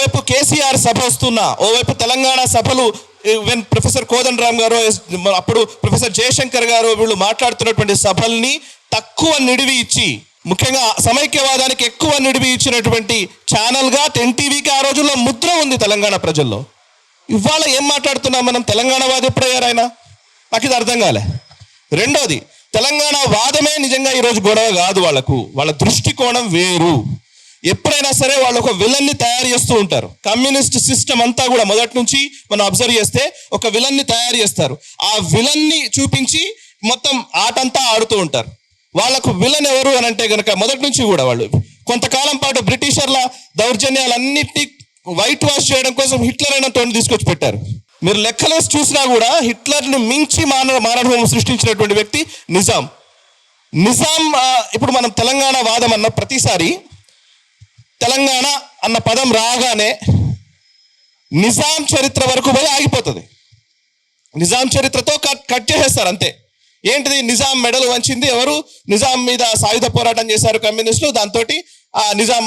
ఓవైపు కేసీఆర్ సభ వస్తున్నా, ఓవైపు తెలంగాణ సభలు ఈవెన్ ప్రొఫెసర్ కోదండరామ్ గారు, అప్పుడు ప్రొఫెసర్ జయశంకర్ గారు వీళ్ళు మాట్లాడుతున్నటువంటి సభల్ని తక్కువ నిడివి ఇచ్చి, ముఖ్యంగా సమైక్యవాదానికి ఎక్కువ నిడివి ఇచ్చినటువంటి ఛానల్గా ఎన్టీవీకి ఆ రోజుల్లో ముద్ర ఉంది తెలంగాణ ప్రజల్లో. ఇవాళ ఏం మాట్లాడుతున్నాం మనం? తెలంగాణ వాది ఎప్పుడయ్యారు ఆయన? నాకు ఇది అర్థం కాలే. రెండోది, తెలంగాణ వాదమే నిజంగా ఈరోజు గొడవ కాదు. వాళ్ళ దృష్టికోణం వేరు. ఎప్పుడైనా సరే వాళ్ళు ఒక విలన్ని తయారు చేస్తూ ఉంటారు. కమ్యూనిస్ట్ సిస్టమ్ అంతా కూడా మొదటి నుంచి మనం అబ్జర్వ్ చేస్తే ఒక విలన్ని తయారు చేస్తారు. ఆ విలన్ని చూపించి మొత్తం ఆటంతా ఆడుతూ ఉంటారు. వాళ్ళకు విలన్ ఎవరు అని అంటే కనుక మొదటి నుంచి కూడా వాళ్ళు కొంతకాలం పాటు బ్రిటిషర్ల దౌర్జన్యాలన్నిటినీ వైట్ వాష్ చేయడం కోసం హిట్లర్ అయిన తోని తీసుకొచ్చి పెట్టారు. మీరు లెక్కలేసి చూసినా కూడా హిట్లర్ని మించి మానవహోమం సృష్టించినటువంటి వ్యక్తి నిజాం. ఇప్పుడు మనం తెలంగాణ వాదం అన్న ప్రతిసారి తెలంగాణ అన్న పదం రాగానే నిజాం చరిత్ర వరకు పోయి ఆగిపోతుంది. నిజాం చరిత్రతో కట్ చేసేస్తారు అంతే. ఏంటిది? నిజాం మెడలు వంచింది ఎవరు? నిజాం మీద సాయుధ పోరాటం చేశారు కమ్యూనిస్టులు. దాంతో నిజాం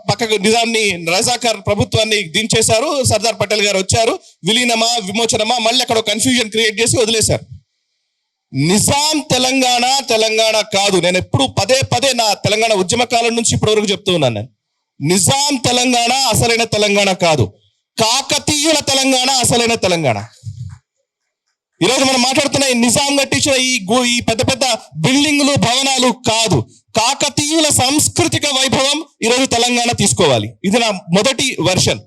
పక్కకు నిజాంని రజాకార్ ప్రభుత్వాన్ని దించేశారు. సర్దార్ పటేల్ గారు వచ్చారు. విలీనమా విమోచనమా మళ్ళీ అక్కడ కన్ఫ్యూజన్ క్రియేట్ చేసి వదిలేశారు. నిజాం తెలంగాణ కాదు. నేను ఎప్పుడు పదే నా తెలంగాణ ఉద్యమ కాలం నుంచి ఇప్పటివరకు చెప్తూ ఉన్నాను. నేను నిజాం తెలంగాణ అసలైన తెలంగాణ కాదు. కాకతీయుల తెలంగాణ అసలైన తెలంగాణ. ఈరోజు మనం మాట్లాడుతున్న ఈ నిజాం కట్టించిన ఈ పెద్ద పెద్ద బిల్డింగులు భవనాలు కాదు. కాకతీయుల సాంస్కృతిక వైభవం ఈరోజు తెలంగాణ తీసుకోవాలి. ఇది నా మొదటి వెర్షన్.